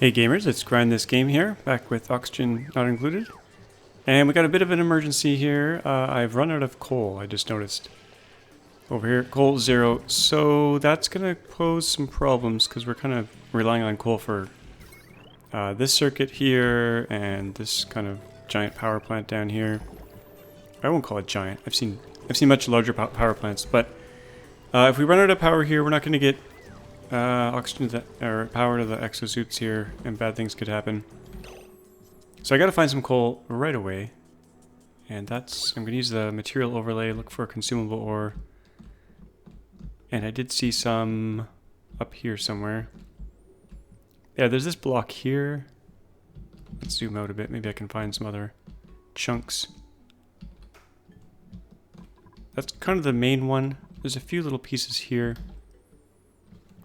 Hey gamers, it's GrindThisGame here, back with oxygen not included. And we got a bit of an emergency here. I've run out of coal, I just noticed. Over here, coal 0. So that's going to pose some problems because we're kind of relying on coal for this circuit here and this kind of giant power plant down here. I won't call it giant. I've seen much larger power plants, but if we run out of power here, we're not going to get oxygen to or power to the exosuits here, and bad things could happen. So I got to find some coal right away, and I'm going to use the material overlay, look for a consumable ore, and I did see some up here somewhere. Yeah, there's this block here. Let's zoom out a bit. Maybe I can find some other chunks. That's kind of the main one. There's a few little pieces here.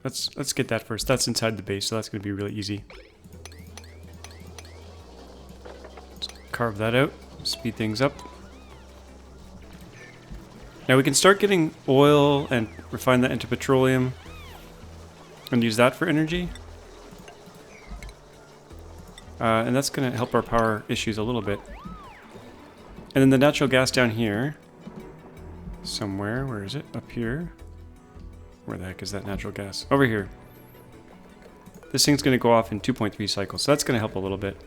Let's get that first. That's inside the base, so that's going to be really easy. Let's carve that out, speed things up. Now we can start getting oil and refine that into petroleum and use that for energy. And that's going to help our power issues a little bit. And then the natural gas down here, somewhere, where is it? Up here. Where the heck is that natural gas? Over here. This thing's going to go off in 2.3 cycles, so that's going to help a little bit.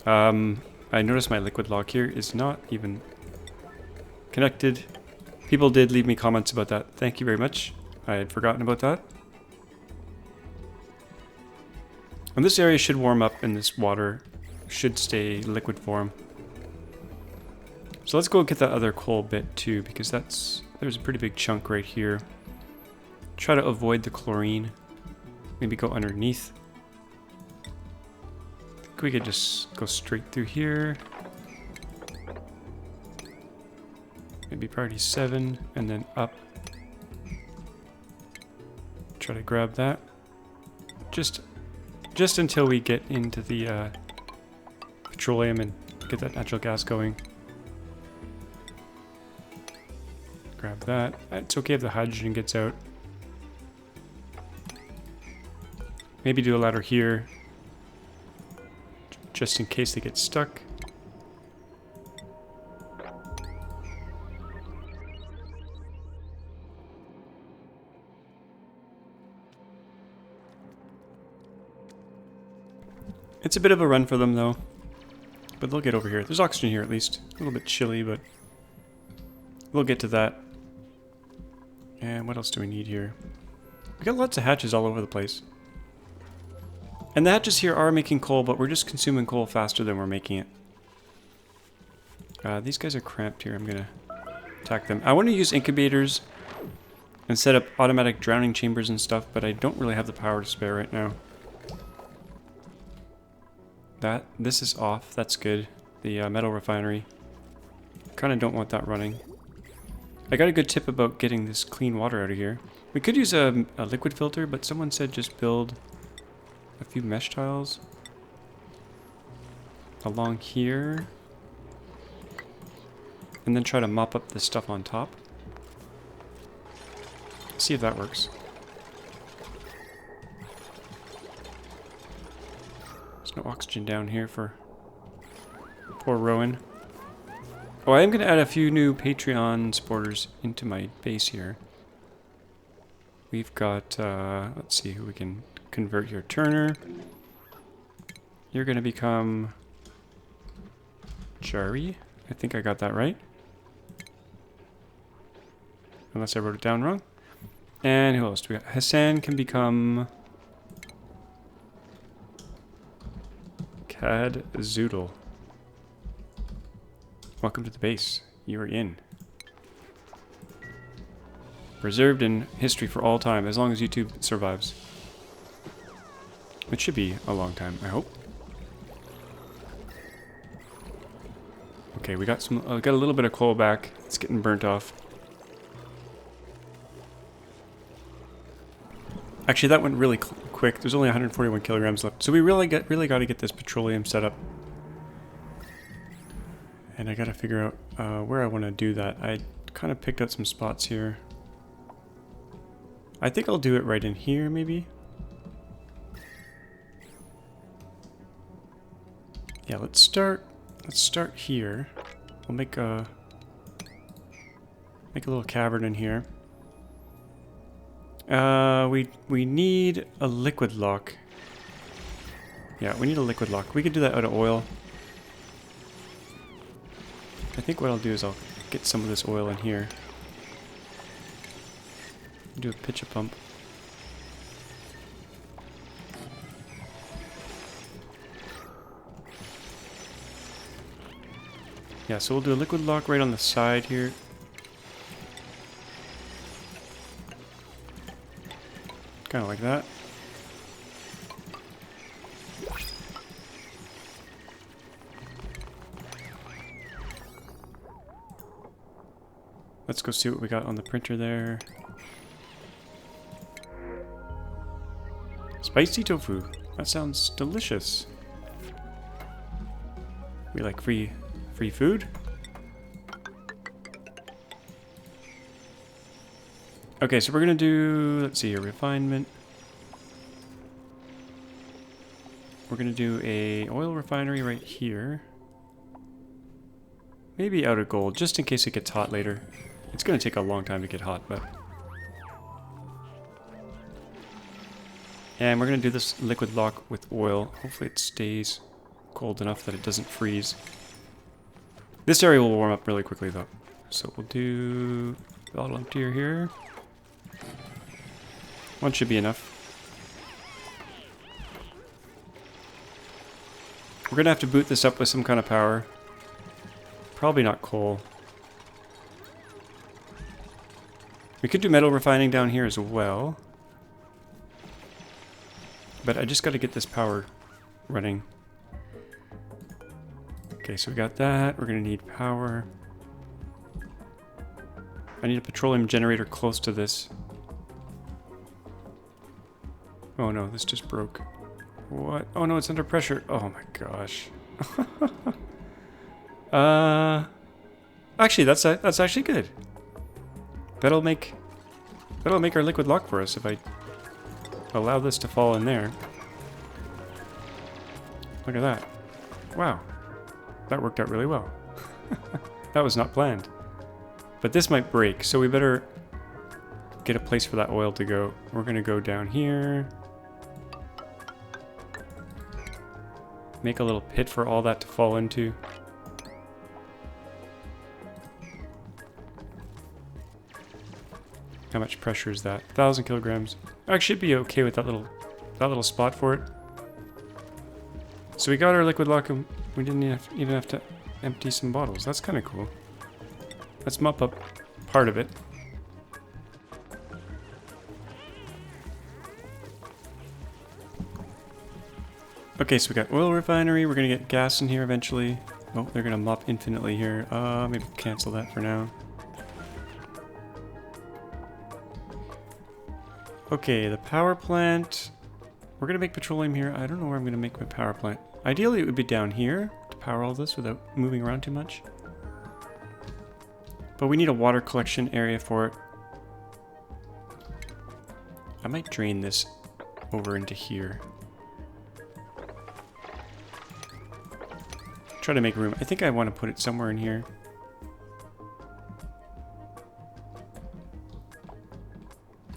I noticed my liquid lock here is not even connected. People did leave me comments about that. Thank you very much. I had forgotten about that. And this area should warm up and this water should stay liquid form. So let's go get that other coal bit too, because there's a pretty big chunk right here. Try to avoid the chlorine. Maybe go underneath. I think we could just go straight through here. Maybe priority 7 and then up. Try to grab that. Just until we get into the petroleum and get that natural gas going. Grab that. It's okay if the hydrogen gets out. Maybe do a ladder here, just in case they get stuck. It's a bit of a run for them though, but they'll get over here. There's oxygen here at least. A little bit chilly, but we'll get to that. And what else do we need here? We got lots of hatches all over the place. And the hatches here are making coal, but we're just consuming coal faster than we're making it. These guys are cramped here. I'm going to attack them. I want to use incubators and set up automatic drowning chambers and stuff, but I don't really have the power to spare right now. This is off. That's good. The metal refinery. Kind of don't want that running. I got a good tip about getting this clean water out of here. We could use a liquid filter, but someone said just build a few mesh tiles along here and then try to mop up the stuff on top. See if that works. There's no oxygen down here for poor Rowan. Oh, I am going to add a few new Patreon supporters into my base here. We've got, let's see who we can convert here. Turner. You're going to become Jari. I think I got that right. Unless I wrote it down wrong. And who else do we got? Hassan can become Kad Zoodle. Welcome to the base. You are in. Preserved in history for all time, as long as YouTube survives. It should be a long time, I hope. Okay, we got a little bit of coal back. It's getting burnt off. Actually, that went really quick. There's only 141 kilograms left, so we really got to get this petroleum set up. And I got to figure out where I want to do that. I kind of picked out some spots here. I think I'll do it right in here, maybe. Yeah, let's start here. We'll make a little cavern in here. We need a liquid lock. Yeah, we need a liquid lock. We could do that out of oil. I think what I'll do is I'll get some of this oil in here. Do a pitch a pump. Yeah, so we'll do a liquid lock right on the side here. Kind of like that. Let's go see what we got on the printer there. Spicy tofu. That sounds delicious. We like free food. Okay, so we're gonna do, let's see here, refinement. We're gonna do a oil refinery right here. Maybe out of gold, just in case it gets hot later. It's gonna take a long time to get hot, but... And we're gonna do this liquid lock with oil. Hopefully it stays cold enough that it doesn't freeze. This area will warm up really quickly though. So we'll do bottle emptier here. One should be enough. We're gonna have to boot this up with some kind of power. Probably not coal. We could do metal refining down here as well. But I just gotta get this power running. Okay, so we got that. We're gonna need power. I need a petroleum generator close to this. Oh no, this just broke. What? Oh no, it's under pressure. Oh my gosh. Actually, that's actually good. That'll make our liquid lock for us if I allow this to fall in there. Look at that. Wow. That worked out really well. That was not planned. But this might break, so we better get a place for that oil to go. We're gonna go down here. Make a little pit for all that to fall into. How much pressure is that? 1,000 kilograms. I should be okay with that little spot for it. So we got our liquid lock and we didn't even have to empty some bottles. That's kind of cool. Let's mop up part of it. Okay, so we got oil refinery. We're gonna get gas in here eventually. Oh, they're gonna mop infinitely here. Maybe cancel that for now. Okay, the power plant. We're gonna make petroleum here. I don't know where I'm gonna make my power plant. Ideally, it would be down here to power all this without moving around too much. But we need a water collection area for it. I might drain this over into here. Try to make room. I think I want to put it somewhere in here.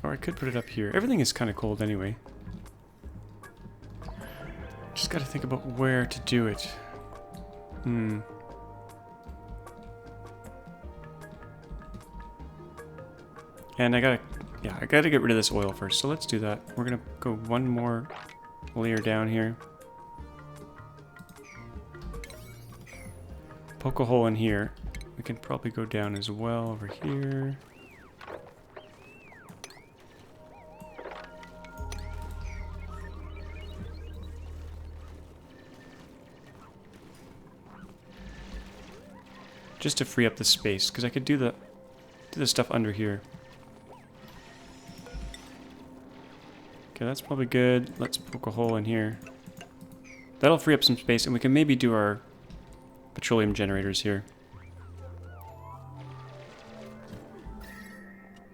Or I could put it up here. Everything is kind of cold anyway. Just got to think about where to do it. And I gotta get rid of this oil first. So let's do that. We're gonna go one more layer down here. Poke a hole in here. We can probably go down as well over here. Just to free up the space, because I could do the stuff under here. Okay, that's probably good. Let's poke a hole in here. That'll free up some space, and we can maybe do our petroleum generators here.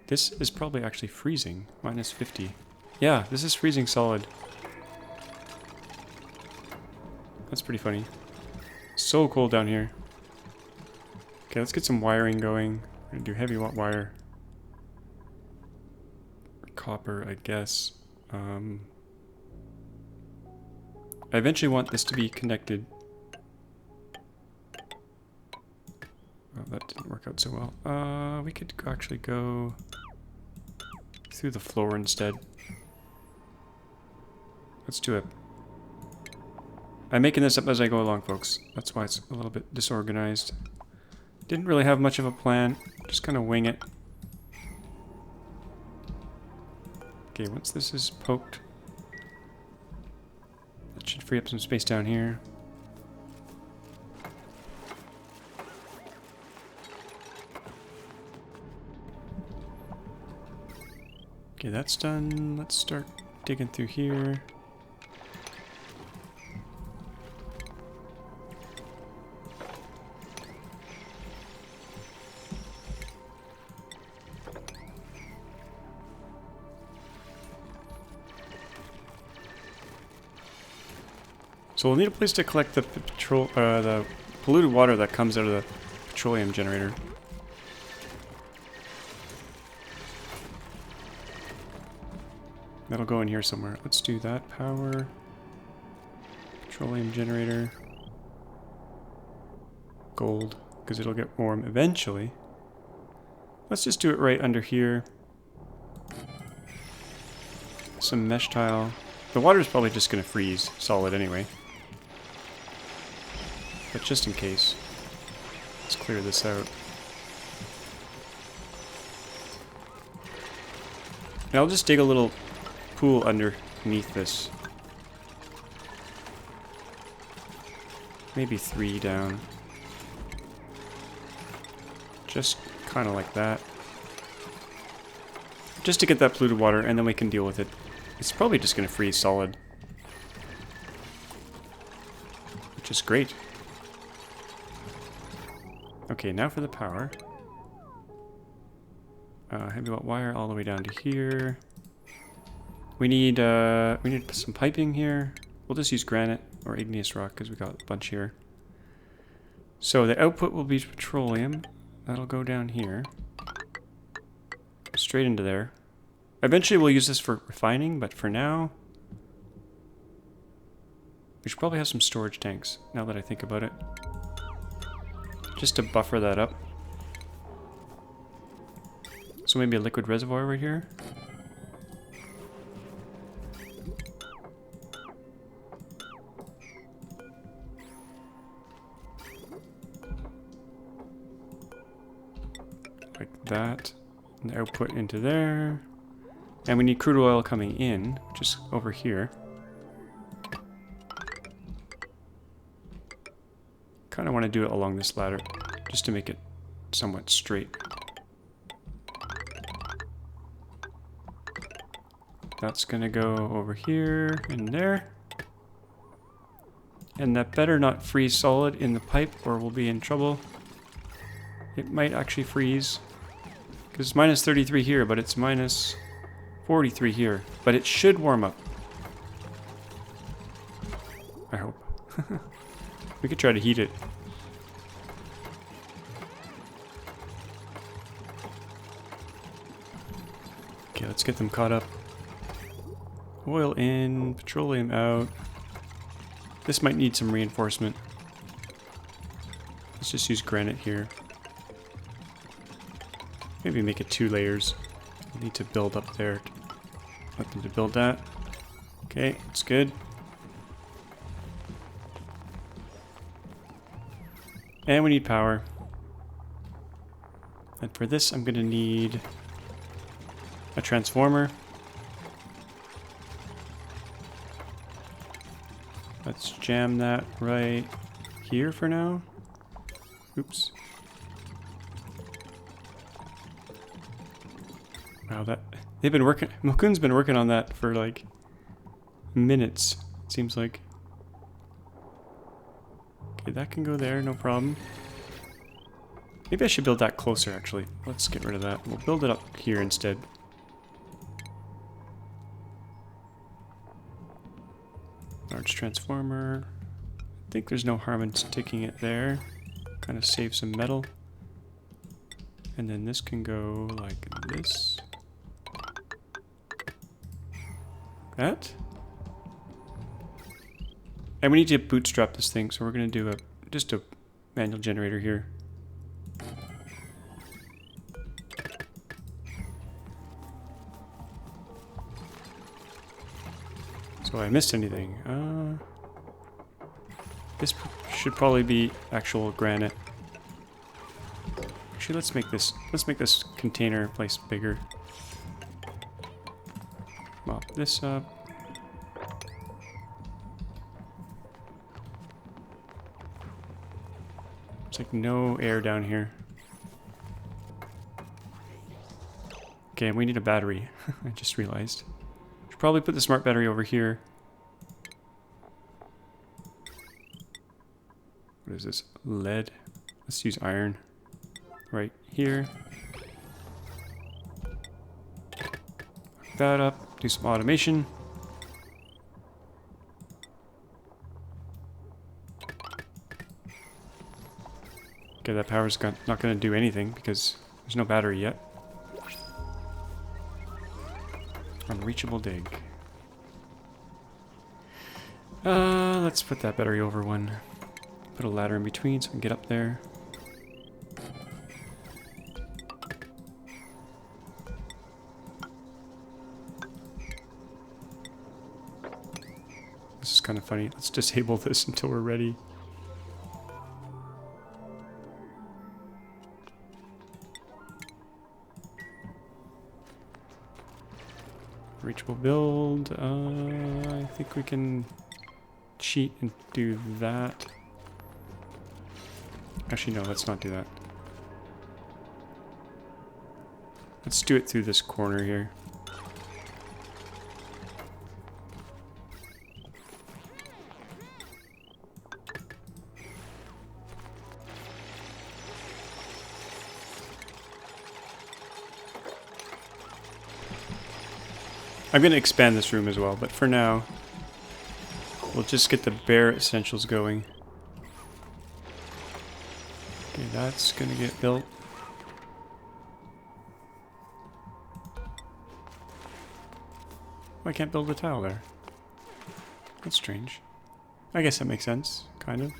This is probably actually freezing. Minus 50. Yeah, this is freezing solid. That's pretty funny. so cold down here. Okay, let's get some wiring going. We're gonna do heavy wire. Copper, I guess. I eventually want this to be connected. Oh, that didn't work out so well. We could actually go through the floor instead. Let's do it. I'm making this up as I go along, folks. That's why it's a little bit disorganized. Didn't really have much of a plan. Just kind of wing it. Okay, once this is poked, that should free up some space down here. Okay, that's done. Let's start digging through here. So we'll need a place to collect the the polluted water that comes out of the petroleum generator. That'll go in here somewhere. Let's do that. Power. Petroleum generator. Gold, because it'll get warm eventually. Let's just do it right under here. Some mesh tile. The water's probably just going to freeze solid anyway. But just in case, let's clear this out. And I'll just dig a little pool underneath this. Maybe 3 down. Just kind of like that. Just to get that polluted water, and then we can deal with it. It's probably just going to freeze solid. Which is great. Okay, now for the power. Heavy wire all the way down to here. We need some piping here. We'll just use granite or igneous rock because we got a bunch here. So the output will be petroleum. That'll go down here. Straight into there. Eventually we'll use this for refining, but for now, we should probably have some storage tanks, now that I think about it. Just to buffer that up. So maybe a liquid reservoir right here. Like that. And the output into there. And we need crude oil coming in, which is over here. Kind of want to do it along this ladder, just to make it somewhat straight. That's going to go over here and there. And that better not freeze solid in the pipe or we'll be in trouble. It might actually freeze. Because it's minus 33 here, but it's minus 43 here. But it should warm up. I hope. We could try to heat it. Okay, let's get them caught up. Oil in, petroleum out. This might need some reinforcement. Let's just use granite here. Maybe make it 2 layers. We'll need to build up there. Let them to build that. Okay, that's good. And we need power. And for this, I'm going to need a transformer. Let's jam that right here for now. Oops. Wow, they've been working. Mokun's been working on that for like minutes, it seems like. Okay, that can go there, no problem. Maybe I should build that closer, actually. Let's get rid of that. We'll build it up here instead. Large transformer. think there's no harm in sticking it there. Kind of save some metal. And then this can go like this. That. And we need to bootstrap this thing, so we're going to do just a manual generator here. So I missed anything. This should probably be actual granite. Actually, let's make this container place bigger. Mop this up. It's like no air down here. Okay, and we need a battery. I just realized. Should probably put the smart battery over here. What is this? Lead. Let's use iron. Right here. Lock that up. Do some automation. Okay, that power's not going to do anything because there's no battery yet. Unreachable dig. Let's put that battery over one. Put a ladder in between so we can get up there. This is kind of funny. Let's disable this until we're ready. Reachable build. I think we can cheat and do that. Actually, no, let's not do that. Let's do it through this corner here. I'm going to expand this room as well, but for now, we'll just get the bare essentials going. Okay, that's going to get built. Oh, I can't build a tile there. That's strange. I guess that makes sense, kind of.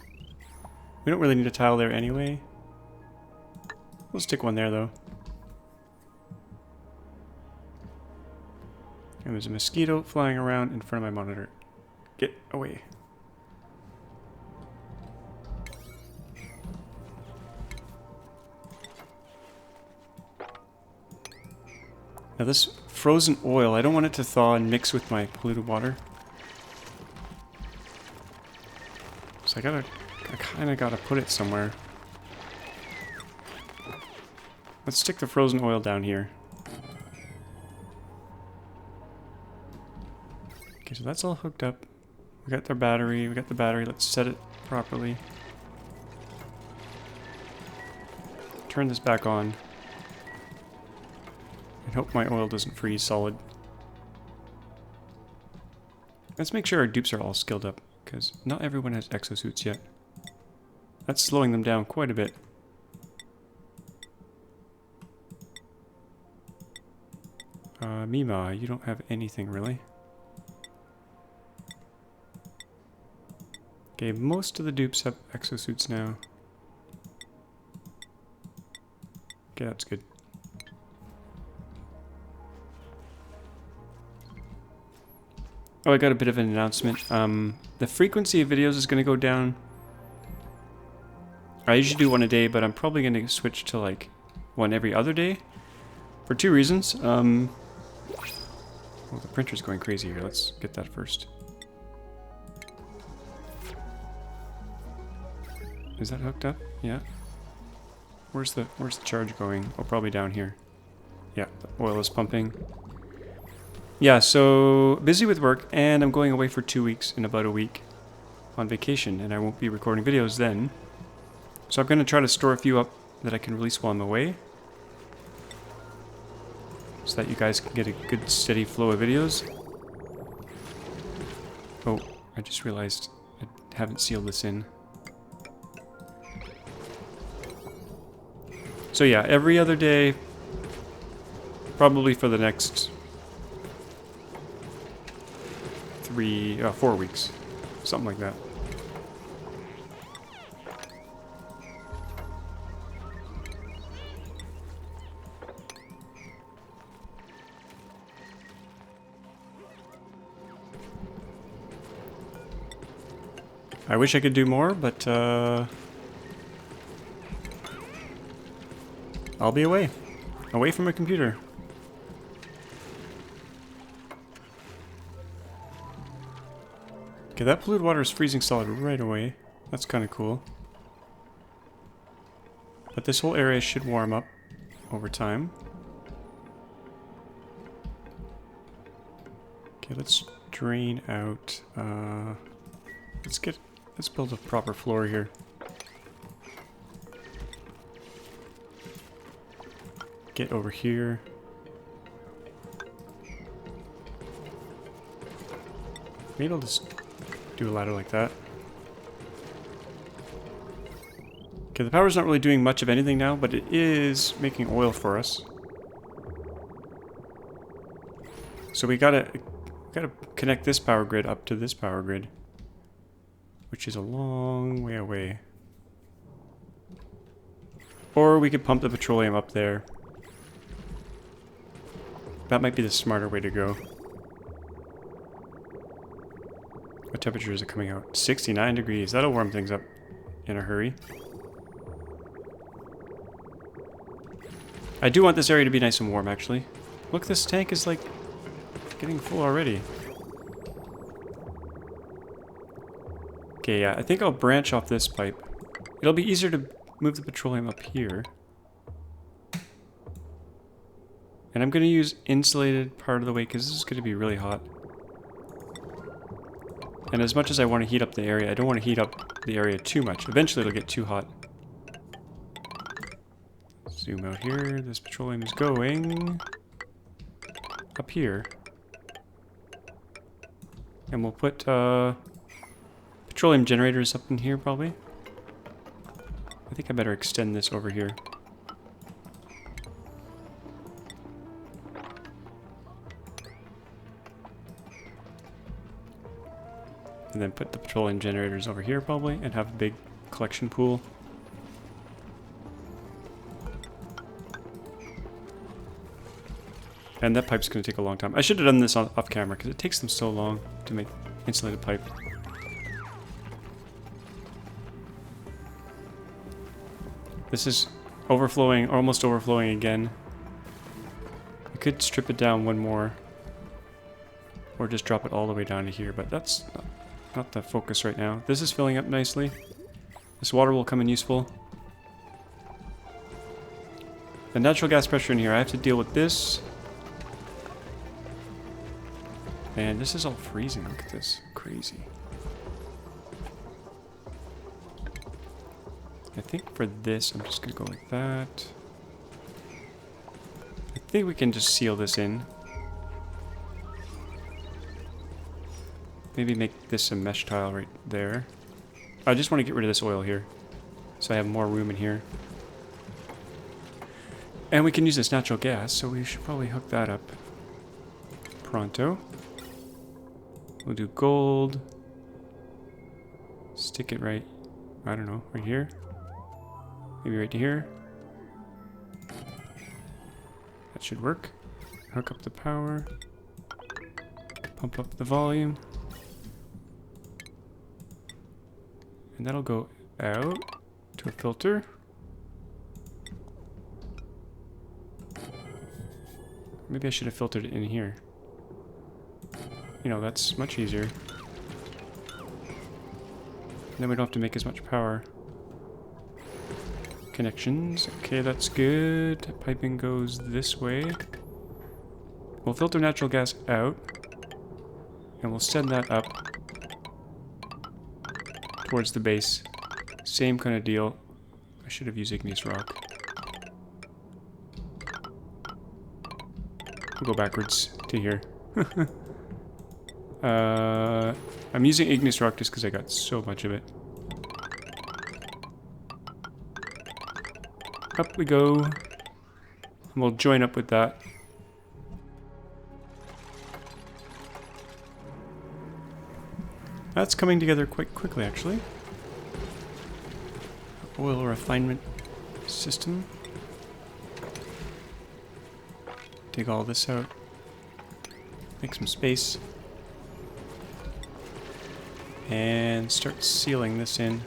We don't really need a tile there anyway. We'll stick one there, though. And there's a mosquito flying around in front of my monitor. Get away. Now this frozen oil, I don't want it to thaw and mix with my polluted water. So I kind of gotta put it somewhere. Let's stick the frozen oil down here. Okay, so that's all hooked up. We got the battery, let's set it properly. Turn this back on. And hope my oil doesn't freeze solid. Let's make sure our dupes are all skilled up, because not everyone has exosuits yet. That's slowing them down quite a bit. Mima, you don't have anything really. Okay, most of the dupes have exosuits now. Okay, that's good. Oh, I got a bit of an announcement. The frequency of videos is going to go down. I usually do one a day, but I'm probably going to switch to like one every other day. For two reasons. Oh, the printer's going crazy here. Let's get that first. Is that hooked up? Yeah. Where's the charge going? Oh, probably down here. Yeah, the oil is pumping. Yeah, so busy with work, and I'm going away for 2 weeks in about a week on vacation, and I won't be recording videos then. So I'm going to try to store a few up that I can release while I'm away, so that you guys can get a good steady flow of videos. Oh, I just realized I haven't sealed this in. So yeah, every other day, probably for the next 4 weeks, something like that. I wish I could do more, but I'll be away from a computer. Okay, that polluted water is freezing solid right away. That's kind of cool. But this whole area should warm up over time. Okay, let's drain out. Let's build a proper floor here. Get over here. Maybe I'll just do a ladder like that. Okay, the power's not really doing much of anything now, but it is making oil for us. So we gotta connect this power grid up to this power grid, which is a long way away. Or we could pump the petroleum up there. That might be the smarter way to go. What temperature is it coming out? 69 degrees. That'll warm things up in a hurry. I do want this area to be nice and warm, actually. Look, this tank is like getting full already. Okay, yeah, I think I'll branch off this pipe. It'll be easier to move the petroleum up here. And I'm going to use insulated part of the way because this is going to be really hot. And as much as I want to heat up the area, I don't want to heat up the area too much. Eventually it'll get too hot. Zoom out here. This petroleum is going up here. And we'll put petroleum generators up in here probably. I think I better extend this over here. And then put the petroleum generators over here probably and have a big collection pool. And that pipe's going to take a long time. I should have done this off camera because it takes them so long to make insulated pipe. This is overflowing, almost overflowing again. I could strip it down one more. Or just drop it all the way down to here, but that's not the focus right now. This is filling up nicely. This water will come in useful. The natural gas pressure in here, I have to deal with this. Man, this is all freezing. Look at this. Crazy. I think for this, I'm just going to go like that. I think we can just seal this in. Maybe make this a mesh tile right there. I just want to get rid of this oil here, so I have more room in here. And we can use this natural gas, so we should probably hook that up pronto. We'll do gold. Stick it right, I don't know, right here. Maybe right to here. That should work. Hook up the power. Pump up the volume. And that'll go out to a filter. Maybe I should have filtered it in here. You know, that's much easier. And then we don't have to make as much power. Connections. Okay, that's good. Piping goes this way. We'll filter natural gas out. And we'll send that up towards the base. Same kind of deal. I should have used igneous rock. We'll go backwards to here. I'm using igneous rock just because I got so much of it. Up we go. And we'll join up with that. That's coming together quite quickly, actually. Oil refinement system. Dig all this out. Make some space. And start sealing this in.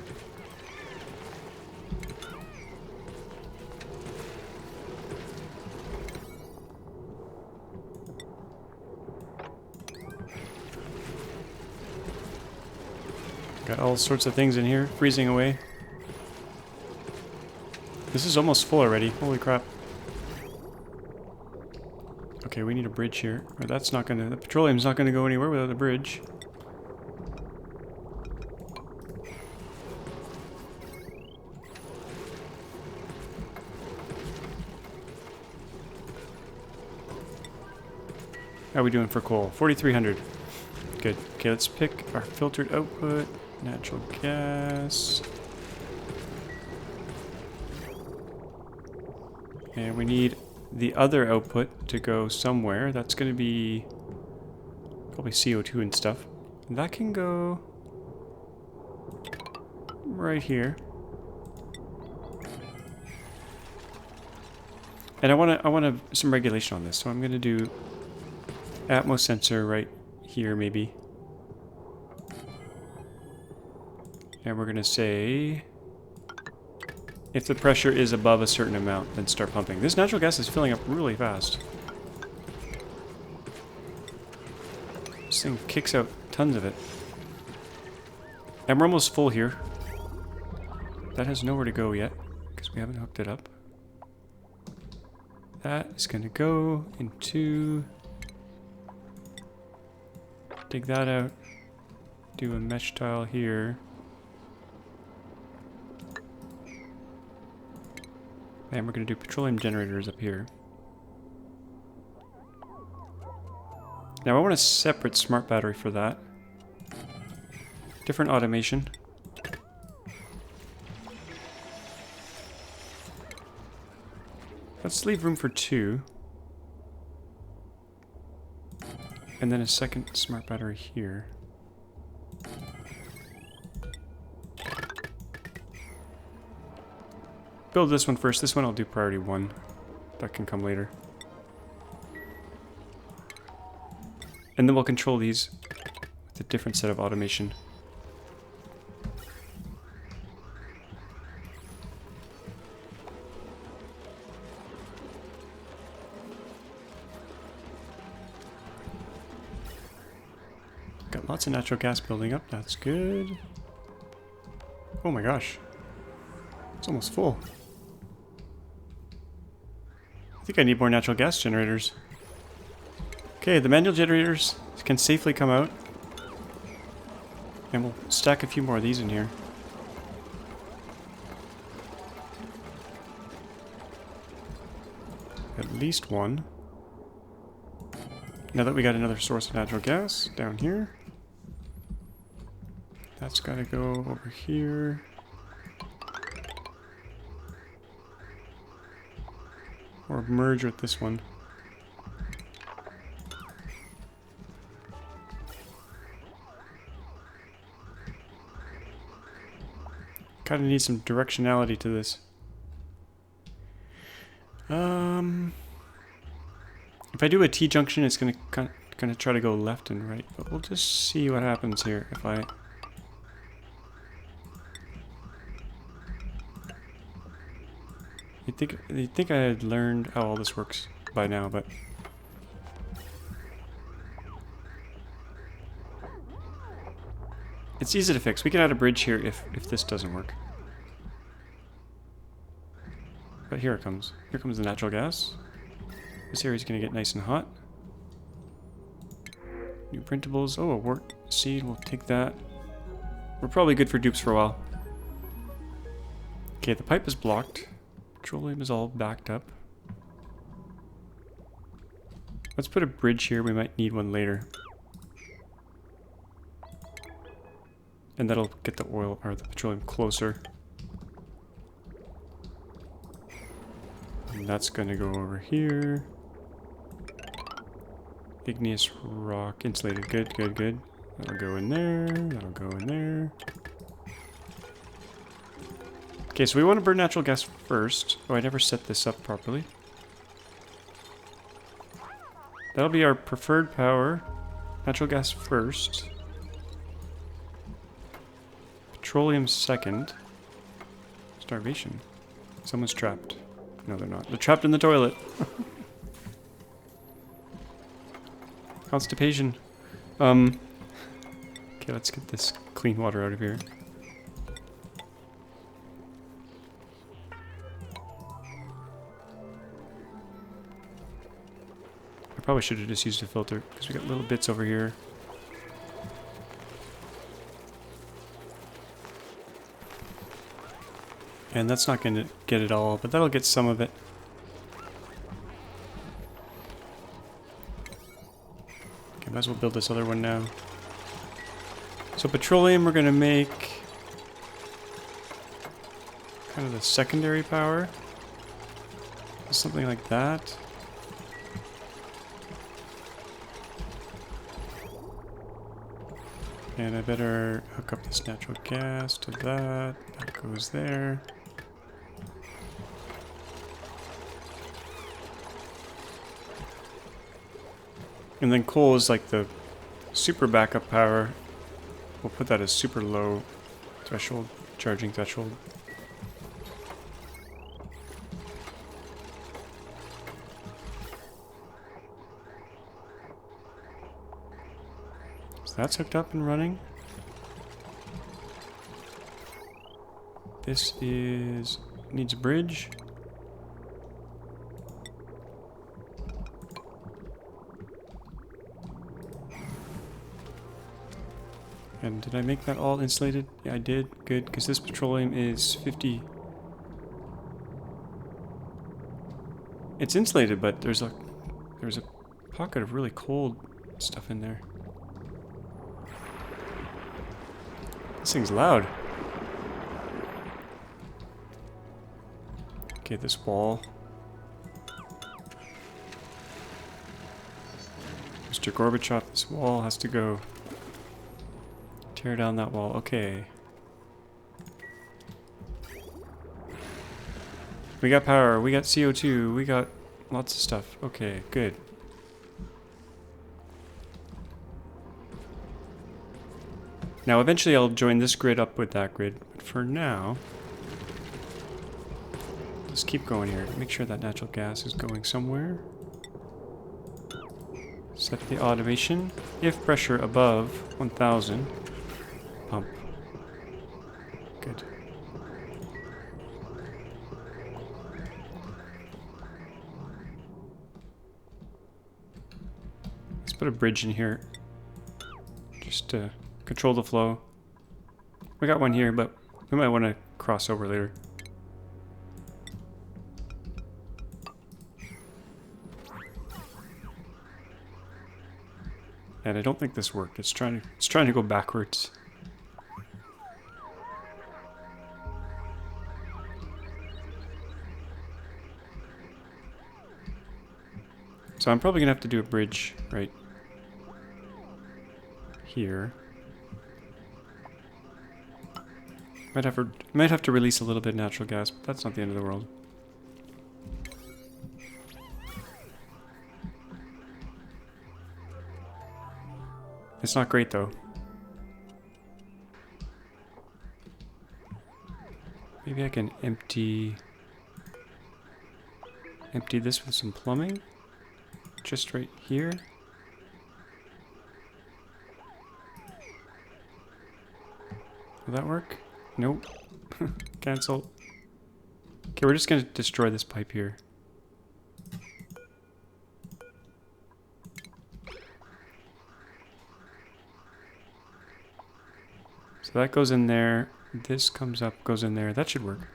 Got all sorts of things in here, freezing away. This is almost full already. Holy crap. Okay, we need a bridge here. Or that's not gonna... The petroleum's not gonna go anywhere without a bridge. How are we doing for coal? 4,300. Good. Okay, let's pick our filtered output. Natural gas. And we need the other output to go somewhere. That's going to be probably CO2 and stuff. And that can go right here. And I want some regulation on this, so I'm going to do Atmos sensor right here, maybe. And we're going to say, if the pressure is above a certain amount, then start pumping. This natural gas is filling up really fast. This thing kicks out tons of it. And we're almost full here. That has nowhere to go yet, because we haven't hooked it up. That is going to go into... Dig that out. Do a mesh tile here. And we're going to do petroleum generators up here. Now I want a separate smart battery for that. Different automation. Let's leave room for 2. And then a second smart battery here. Build this one first. This one I'll do priority 1. That can come later. And then we'll control these with a different set of automation. Got lots of natural gas building up. That's good. Oh my gosh. It's almost full. I think I need more natural gas generators. Okay, the manual generators can safely come out. And we'll stack a few more of these in here. At least one. Now that we got another source of natural gas down here. That's got to go over here. Or merge with this one. Kind of need some directionality to this. If I do a T-junction, it's gonna try to go left and right. But we'll just see what happens here if I... You'd think I had learned how all this works by now, but... It's easy to fix. We can add a bridge here if this doesn't work. But here it comes. Here comes the natural gas. This area's gonna get nice and hot. New printables. Oh, a wort seed. We'll take that. We're probably good for dupes for a while. Okay, the pipe is blocked. Petroleum is all backed up. Let's put a bridge here. We might need one later. And that'll get the oil or the petroleum closer. And that's gonna go over here. Igneous rock, insulated, good, good, good. That'll go in there, that'll go in there. Okay, so we want to burn natural gas first. Oh, I never set this up properly. That'll be our preferred power. Natural gas first. Petroleum second. Starvation. Someone's trapped. No, they're not. They're trapped in the toilet. Constipation. Okay, let's get this clean water out of here. I probably should have just used a filter, because we got little bits over here. And that's not going to get it all, but that'll get some of it. Okay, might as well build this other one now. So petroleum we're going to make kind of the secondary power. Something like that. And I better hook up this natural gas to that. That goes there. And then coal is like the super backup power. We'll put that as super low threshold, charging threshold. So that's hooked up and running. This needs a bridge. And did I make that all insulated? Yeah, I did. Good, because this petroleum is 50. It's insulated, but there's a pocket of really cold stuff in there. This thing's loud. Okay, this wall. Mr. Gorbachev, this wall has to go. Tear down that wall. Okay. We got power. We got CO2. We got lots of stuff. Okay, good. Now, eventually I'll join this grid up with that grid. But for now, let's keep going here. Make sure that natural gas is going somewhere. Set the automation. If pressure above 1000. Pump. Good. Let's put a bridge in here. Just to control the flow. We got one here, but we might want to cross over later. And I don't think this worked. It's trying to go backwards. So I'm probably gonna have to do a bridge right here. Might have to release a little bit of natural gas, but that's not the end of the world. It's not great though. Maybe I can empty this with some plumbing. Just right here. Will that work? Nope. Cancel. Okay, we're just gonna destroy this pipe here. So that goes in there. This comes up, goes in there. That should work.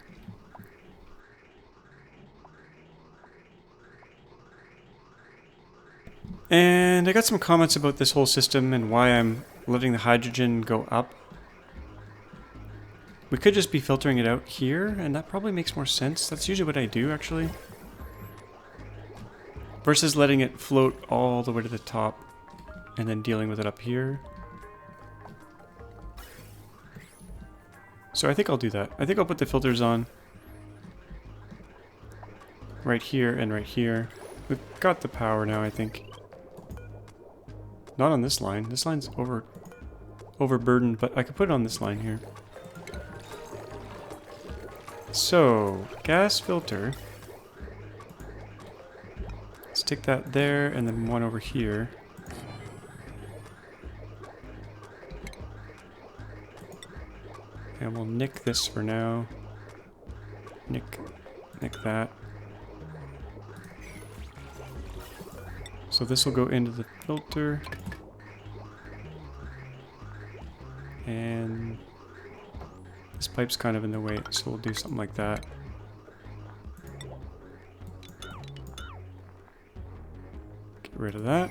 And I got some comments about this whole system and why I'm letting the hydrogen go up. We could just be filtering it out here, and that probably makes more sense. That's usually what I do, actually. Versus letting it float all the way to the top and then dealing with it up here. So I think I'll do that. I think I'll put the filters on right here and right here. We've got the power now, I think. Not on this line. This line's overburdened, but I could put it on this line here. So, gas filter. Stick that there, and then one over here. And we'll nick this for now. Nick that. So this will go into the filter. And this pipe's kind of in the way, so we'll do something like that. Get rid of that.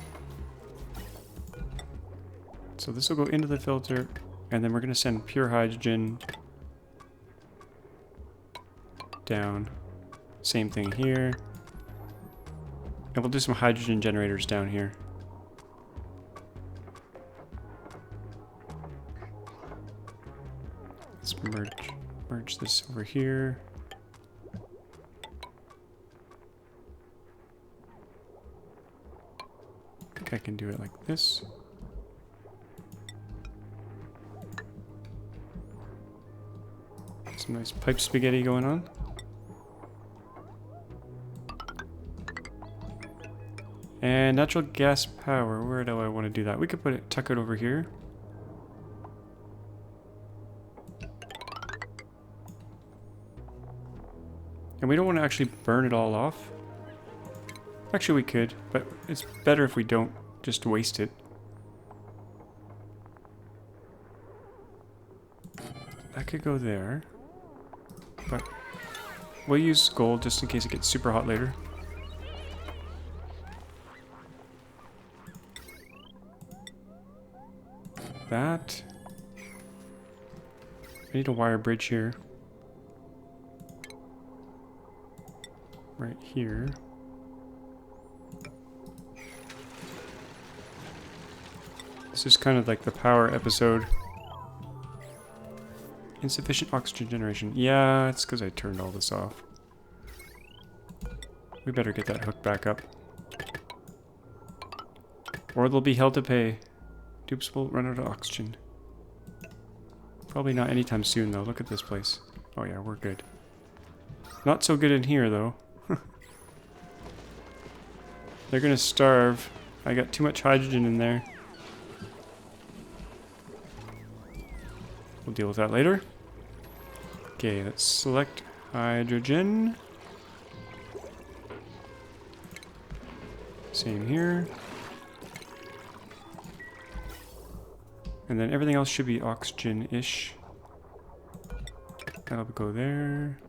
So this will go into the filter, and then we're going to send pure hydrogen down. Same thing here. And we'll do some hydrogen generators down here. Let's merge this over here. I think I can do it like this. Some nice pipe spaghetti going on. And natural gas power, where do I want to do that? We could tuck it over here. And we don't want to actually burn it all off. Actually we could, but it's better if we don't just waste it. That could go there. But we'll use gold just in case it gets super hot later. That. I need a wire bridge here. Right here. This is kind of like the power episode. Insufficient oxygen generation. Yeah, it's because I turned all this off. We better get that hook back up. Or they'll be held to pay. Dupes will run out of oxygen. Probably not anytime soon, though. Look at this place. Oh yeah, we're good. Not so good in here, though. They're gonna starve. I got too much hydrogen in there. We'll deal with that later. Okay, let's select hydrogen. Same here. And then everything else should be oxygen-ish. That'll go there.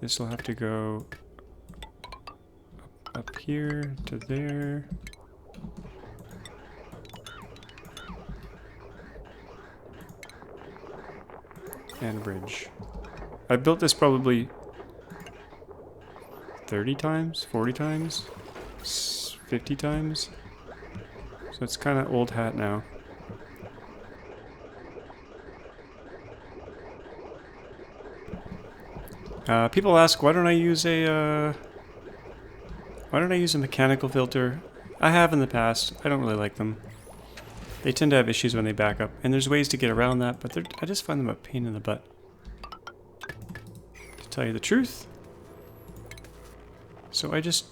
This will have to go up here to there. And a bridge. I built this probably 30 times, 40 times, 50 times. So it's kind of old hat now. People ask, why don't I use a mechanical filter? I have in the past. I don't really like them. They tend to have issues when they back up, and there's ways to get around that, but I just find them a pain in the butt. To tell you the truth. So I just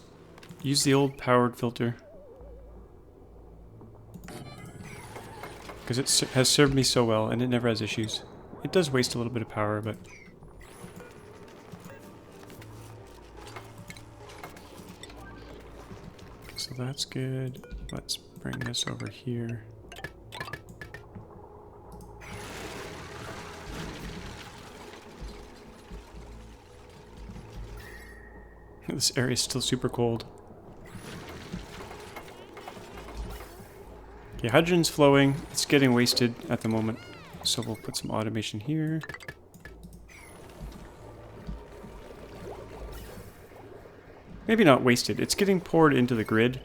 use the old powered filter. Because it has served me so well, and it never has issues. It does waste a little bit of power, but... So that's good. Let's bring this over here. This area is still super cold. Okay, hydrogen's flowing. It's getting wasted at the moment. So we'll put some automation here. Maybe not wasted. It's getting poured into the grid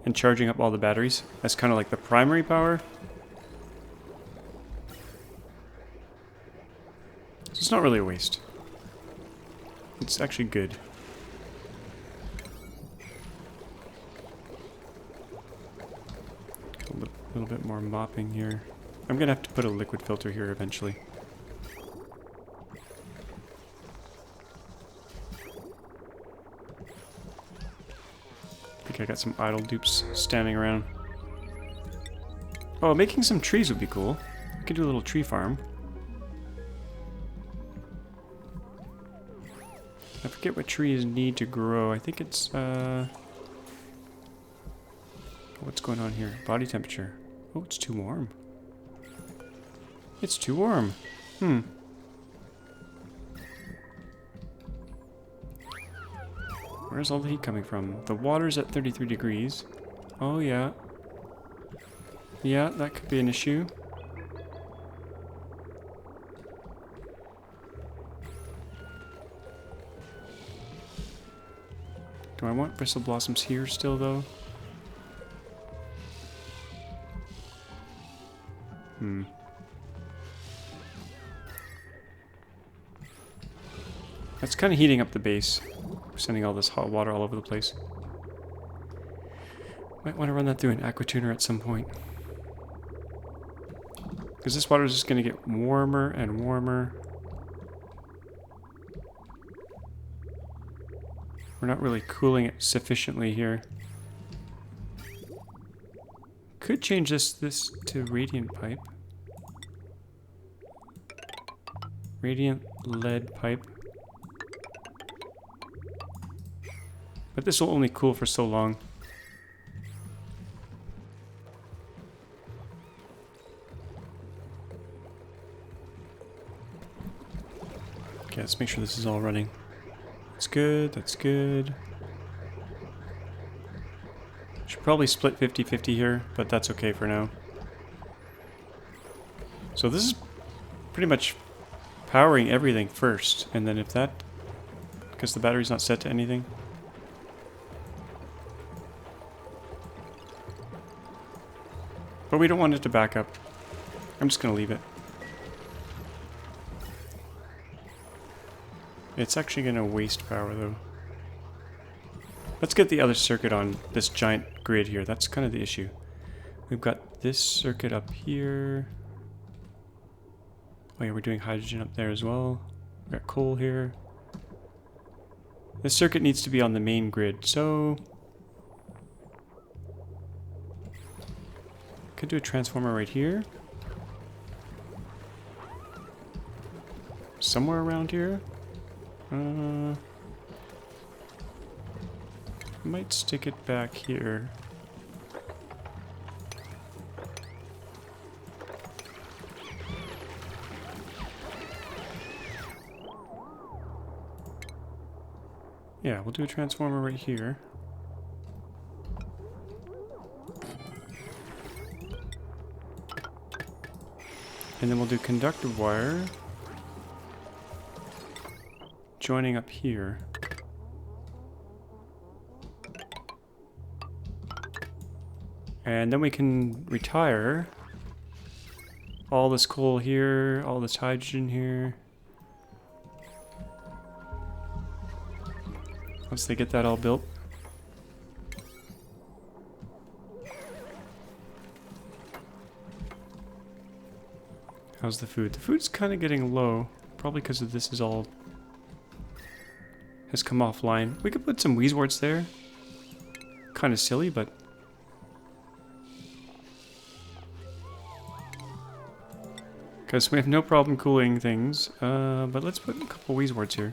and charging up all the batteries. That's kind of like the primary power. So it's not really a waste. It's actually good. A little bit more mopping here. I'm gonna have to put a liquid filter here eventually. I think I got some idle dupes standing around. Oh, making some trees would be cool. I could do a little tree farm. I forget what trees need to grow. I think it's, what's going on here? Body temperature. Oh, it's too warm. It's too warm. Where's all the heat coming from? The water's at 33 degrees. Oh, yeah. Yeah, that could be an issue. Do I want bristle blossoms here still, though? That's kind of heating up the base. We're sending all this hot water all over the place. Might want to run that through an aquatuner at some point. Because this water is just going to get warmer and warmer. We're not really cooling it sufficiently here. Could change this to radiant pipe. Radiant lead pipe. But this will only cool for so long. Okay, let's make sure this is all running. That's good, that's good. Should probably split 50-50 here, but that's okay for now. So this is pretty much powering everything first, and then if that... because the battery's not set to anything. But we don't want it to back up. I'm just going to leave it. It's actually going to waste power, though. Let's get the other circuit on this giant grid here. That's kind of the issue. We've got this circuit up here. Oh yeah, we're doing hydrogen up there as well. We've got coal here. This circuit needs to be on the main grid, so... could do a transformer right here. Somewhere around here. Might stick it back here. Yeah, we'll do a transformer right here. And then we'll do conductive wire joining up here. And then we can retire all this coal here, all this hydrogen here. Once they get that all built. How's the food? The food's kind of getting low. Probably because of this is all... has come offline. We could put some Weezeworts there. Kind of silly, but... because we have no problem cooling things. But let's put a couple Weezeworts here.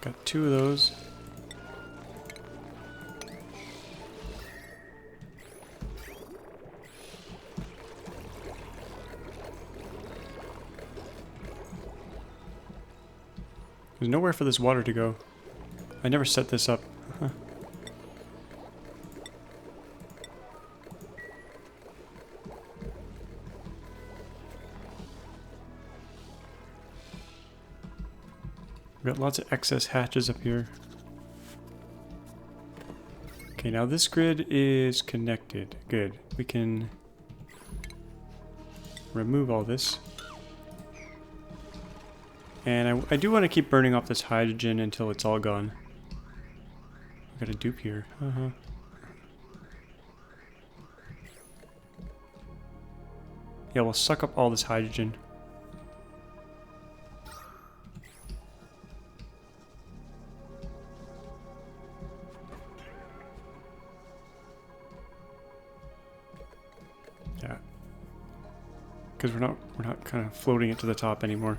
Got 2 of those. There's nowhere for this water to go. I never set this up. Huh. We've got lots of excess hatches up here. Okay, now this grid is connected. Good. We can remove all this. And I do want to keep burning off this hydrogen until it's all gone. I've got a dupe here. Yeah, we'll suck up all this hydrogen. Yeah. Because we're not kind of floating it to the top anymore.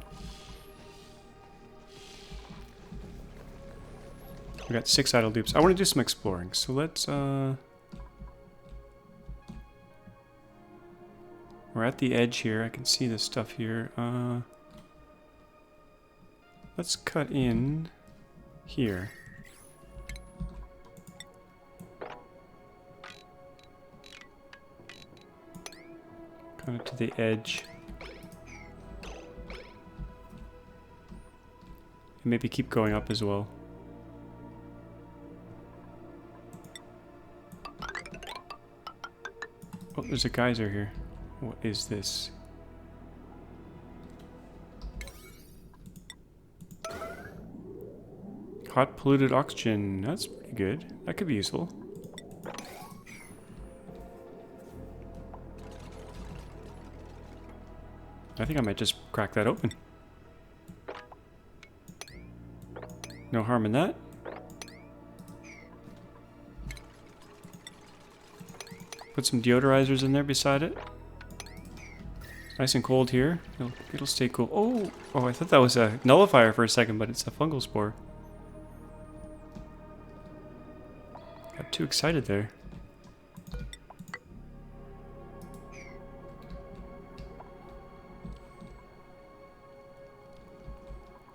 We got 6 idle dupes. I want to do some exploring, so let's we're at the edge here. I can see this stuff here. Let's cut in here. Kind of to the edge. And maybe keep going up as well. Oh, there's a geyser here. What is this? Hot polluted oxygen. That's pretty good. That could be useful. I think I might just crack that open. No harm in that. Put some deodorizers in there beside it. It's nice and cold here. It'll stay cool. Oh, I thought that was a nullifier for a second, but it's a fungal spore. Got too excited there.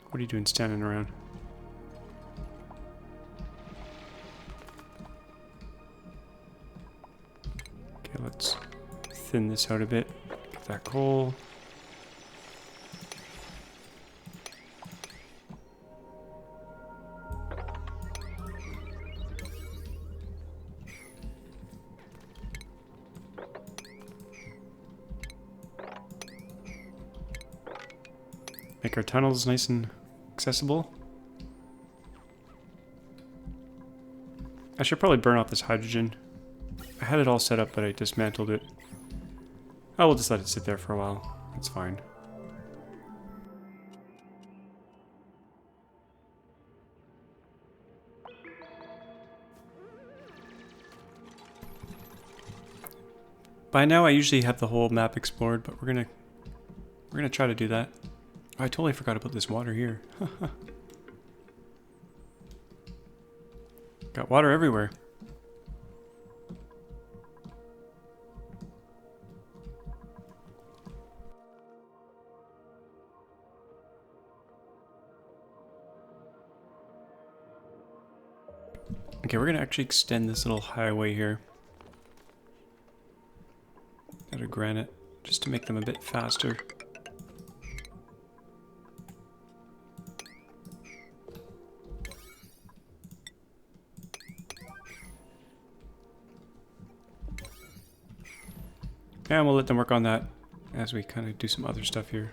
What are you doing standing around? Okay, let's thin this out a bit. Get that coal. Make our tunnels nice and accessible. I should probably burn off this hydrogen. I had it all set up, but I dismantled it. I will just let it sit there for a while. That's fine. By now I usually have the whole map explored, but we're gonna try to do that. Oh, I totally forgot about this water here. Got water everywhere. Okay, we're gonna actually extend this little highway here. Out of granite, just to make them a bit faster. And we'll let them work on that as we kind of do some other stuff here.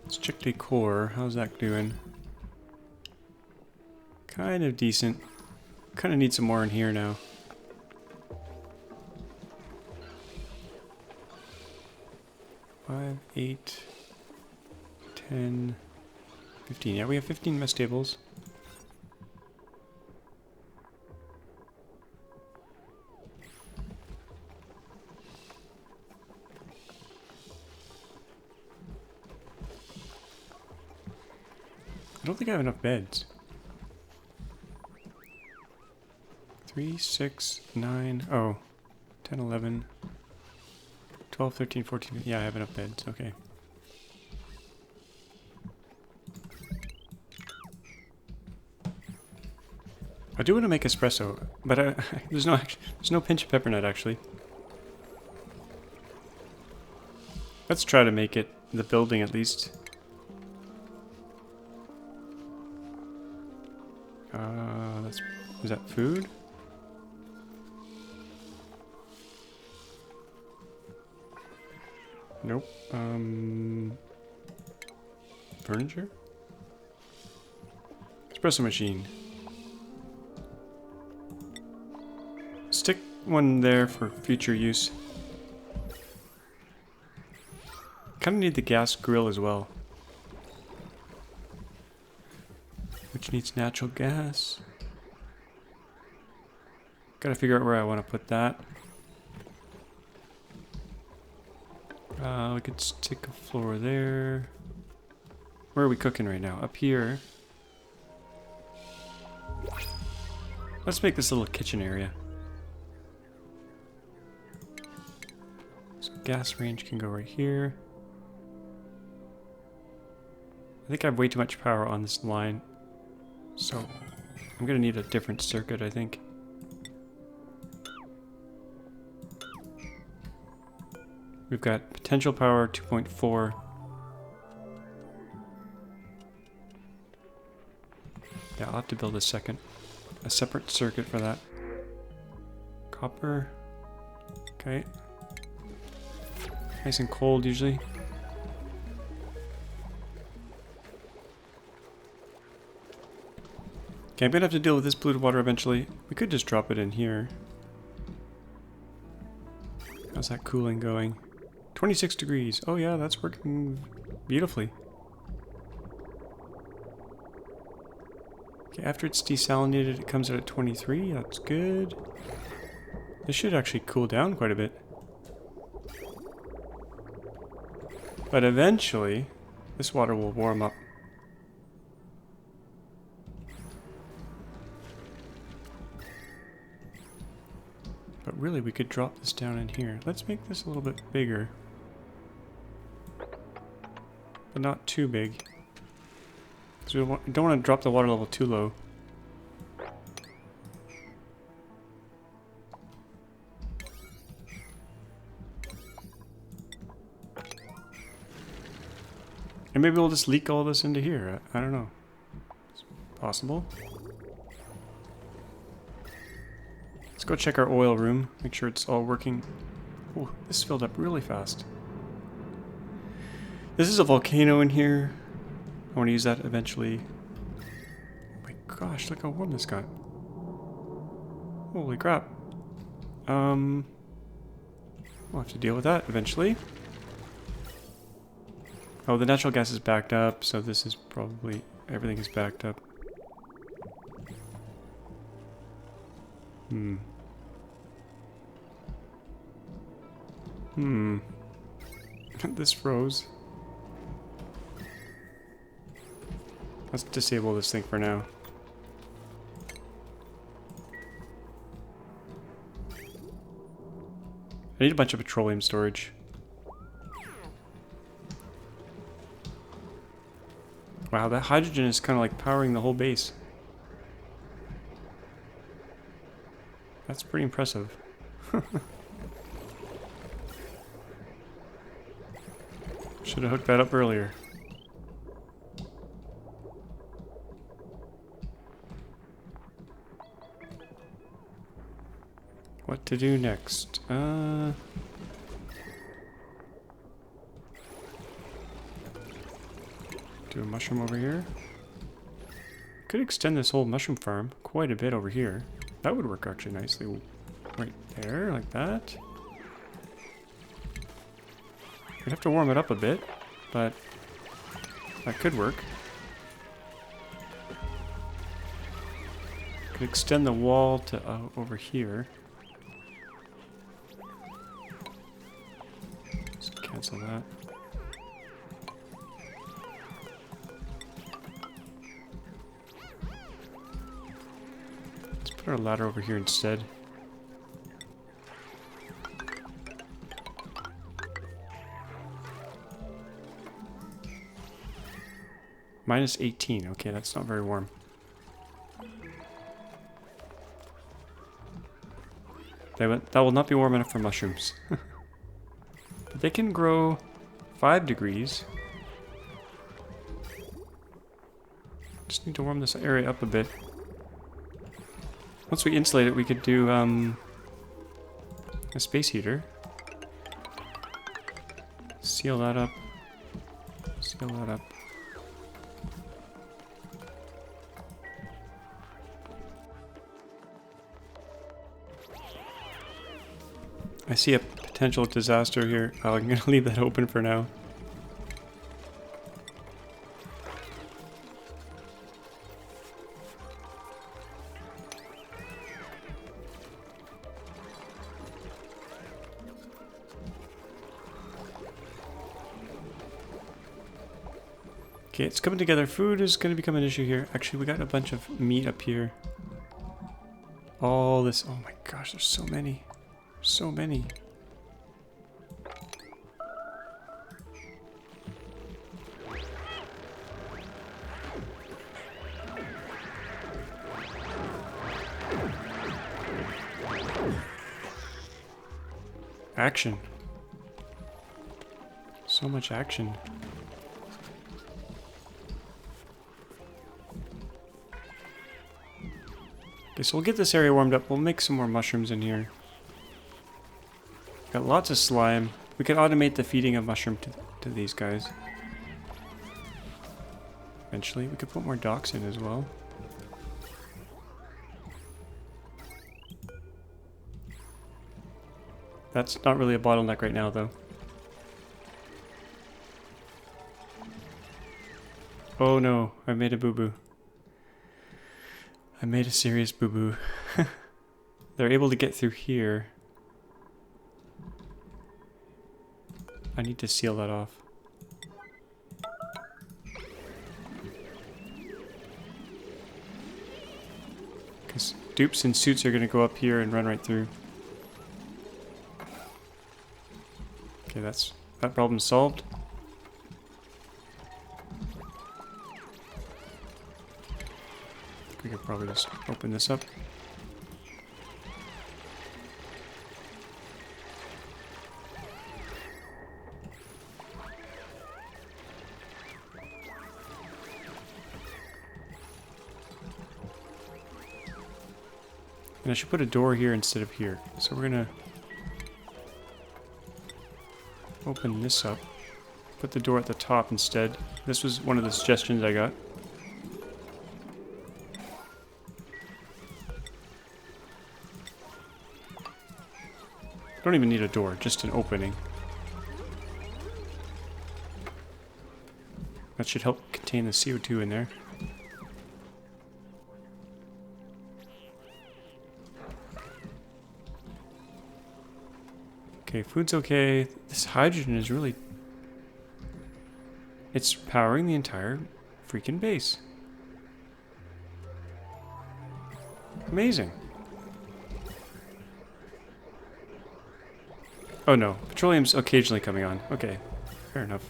Let's check decor. How's that doing? Kind of decent. Kind of need some more in here now. Five, 8, 10, 15. Yeah, we have 15 mess tables. I don't think I have enough beds. 3, 6, 9, 10, 11, 12, 13, 14. Yeah, I have enough beds. Okay. I do want to make espresso, but there's no pinch of peppermint actually. Let's try to make it the building at least. Is that food? Nope. Furniture? Espresso machine. Stick one there for future use. Kind of need the gas grill as well. Which needs natural gas. Gotta figure out where I want to put that. We could stick a floor there. Where are we cooking right now? Up here. Let's make this a little kitchen area. So gas range can go right here. I think I have way too much power on this line. So I'm gonna need a different circuit, I think. We've got potential power 2.4. Yeah, I'll have to build a separate circuit for that. Copper. Okay. Nice and cold usually. Okay, I'm gonna have to deal with this polluted water eventually. We could just drop it in here. How's that cooling going? 26 degrees. Oh yeah, that's working beautifully. Okay, after it's desalinated, it comes out at 23. That's good. This should actually cool down quite a bit. But eventually, this water will warm up. But really, we could drop this down in here. Let's make this a little bit bigger. But not too big. Because we don't want to drop the water level too low. And maybe we'll just leak all this into here. I don't know. It's possible. Let's go check our oil room. Make sure it's all working. Oh, this filled up really fast. This is a volcano in here. I want to use that eventually. Oh my gosh, look how warm this got. Holy crap. We'll have to deal with that eventually. Oh, the natural gas is backed up, so this is probably... everything is backed up. This froze. Let's disable this thing for now. I need a bunch of petroleum storage. Wow, that hydrogen is kind of like powering the whole base. That's pretty impressive. Should have hooked that up earlier. What to do next? Do a mushroom over here. Could extend this whole mushroom farm quite a bit over here. That would work actually nicely. Right there, like that. We'd have to warm it up a bit, but that could work. Could extend the wall to over here. Just cancel that. Let's put our ladder over here instead. Minus 18. Okay, that's not very warm. That will not be warm enough for mushrooms. But they can grow 5 degrees. Just need to warm this area up a bit. Once we insulate it, we could do a space heater. Seal that up. Seal that up. I see a potential disaster here. Oh, I'm going to leave that open for now. Okay, it's coming together. Food is going to become an issue here. Actually, we got a bunch of meat up here. All this. Oh my gosh, there's so many. So many. Action. So much action. Okay, so we'll get this area warmed up. We'll make some more mushrooms in here. Got lots of slime. We can automate the feeding of mushroom to these guys. Eventually, we could put more docks in as well. That's not really a bottleneck right now, though. Oh no, I made a boo-boo. I made a serious boo-boo. They're able to get through here. I need to seal that off. Because dupes and suits are going to go up here and run right through. Okay, that problem solved. We could probably just open this up. And I should put a door here instead of here. So we're gonna open this up. Put the door at the top instead. This was one of the suggestions I got. Don't even need a door, just an opening. That should help contain the CO2 in there. Okay, food's okay. This hydrogen is really... It's powering the entire freaking base. Amazing. Oh no, petroleum's occasionally coming on. Okay, fair enough.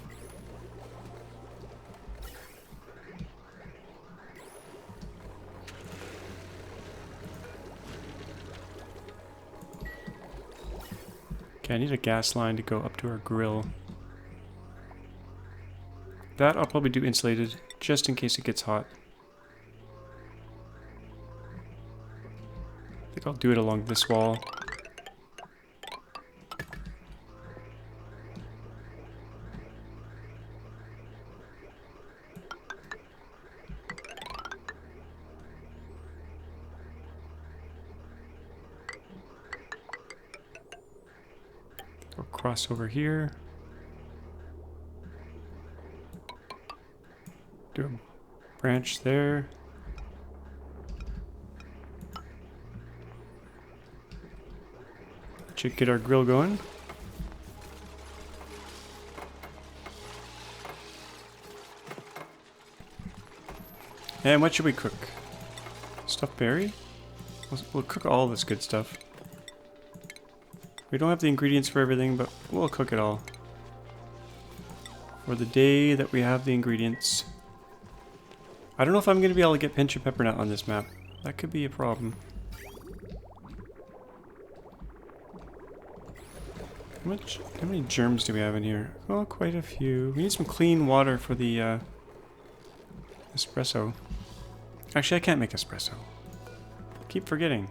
Okay, I need a gas line to go up to our grill. That I'll probably do insulated, just in case it gets hot. I think I'll do it along this wall. Or cross over here. Do a branch there. Should get our grill going. And what should we cook? Stuffed berry? We'll cook all this good stuff. We don't have the ingredients for everything, but we'll cook it all. For the day that we have the ingredients. I don't know if I'm going to be able to get pinch of peppernut on this map. That could be a problem. How many germs do we have in here? Oh, quite a few. We need some clean water for the espresso. Actually, I can't make espresso. I keep forgetting.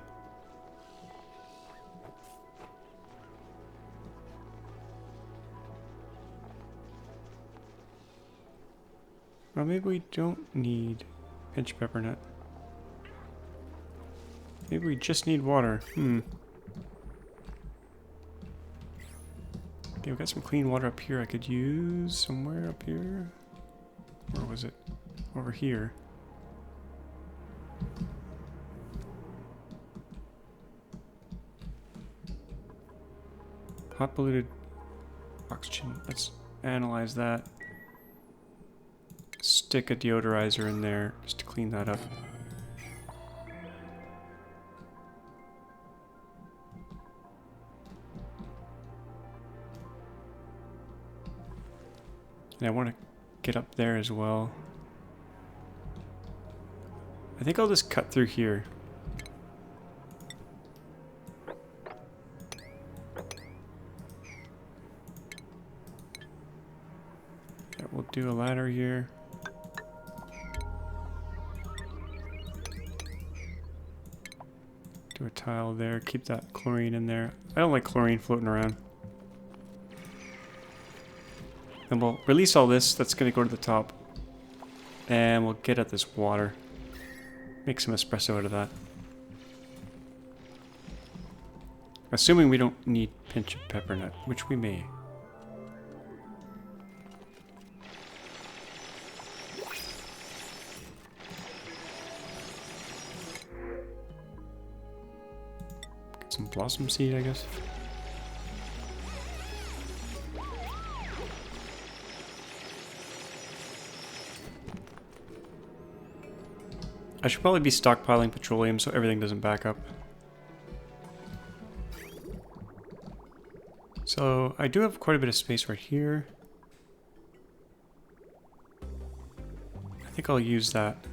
Well, maybe we don't need pinch peppernut. Maybe we just need water. Okay, we've got some clean water up here I could use somewhere up here. Where was it? Over here. Hot polluted oxygen. Let's analyze that. Stick a deodorizer in there just to clean that up. And I want to get up there as well. I think I'll just cut through here. Yeah, we'll do a ladder here. Do a tile there, keep that chlorine in there. I don't like chlorine floating around. And we'll release all this, that's going to go to the top. And we'll get at this water. Make some espresso out of that. Assuming we don't need pinch of peppernut, which we may. Get some blossom seed, I guess. I should probably be stockpiling petroleum so everything doesn't back up. So I do have quite a bit of space right here. I think I'll use that.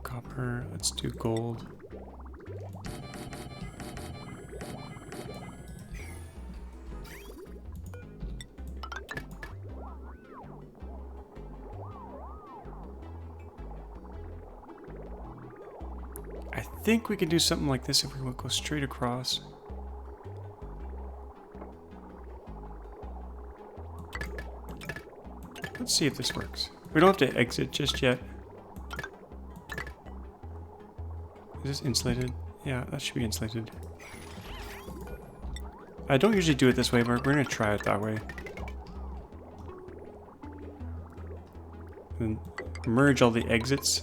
Copper, let's do gold. I think we could do something like this if we would go straight across. Let's see if this works. We don't have to exit just yet. Is this insulated? Yeah, that should be insulated. I don't usually do it this way, but we're going to try it that way. And merge all the exits.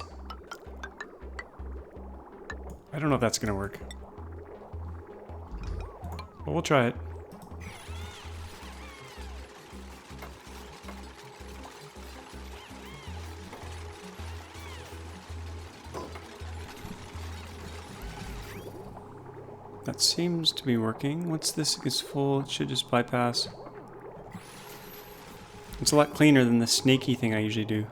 I don't know if that's going to work. But we'll try it. That seems to be working. Once this is full, it should just bypass. It's a lot cleaner than the snaky thing I usually do.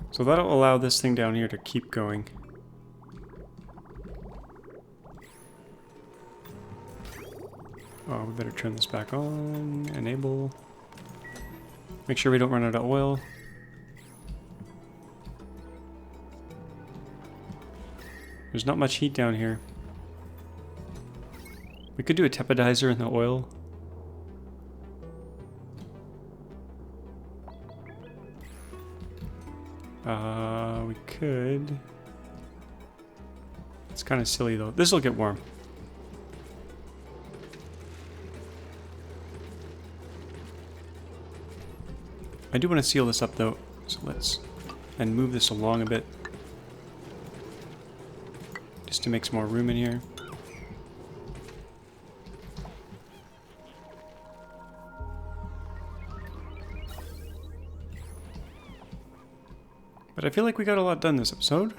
So that'll allow this thing down here to keep going. Oh, we better turn this back on. Enable. Make sure we don't run out of oil. There's not much heat down here. We could do a tepodizer in the oil. We could. It's kind of silly though. This will get warm. I do want to seal this up though, so let's and move this along a bit. Just to make some more room in here. But I feel like we got a lot done this episode.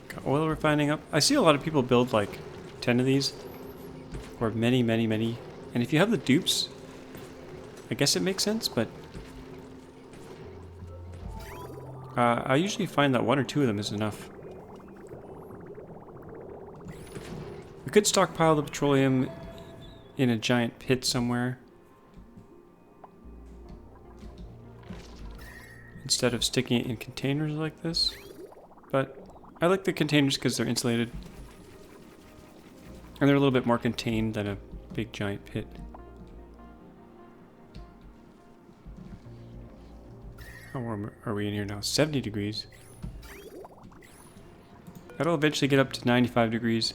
Got oil refining up. I see a lot of people build like 10 of these. Or many. And if you have the dupes, I guess it makes sense, but I usually find that 1 or 2 of them is enough. We could stockpile the petroleum in a giant pit somewhere, instead of sticking it in containers like this. But I like the containers because they're insulated. And they're a little bit more contained than a big giant pit. How warm are we in here now? 70 degrees. That'll eventually get up to 95 degrees.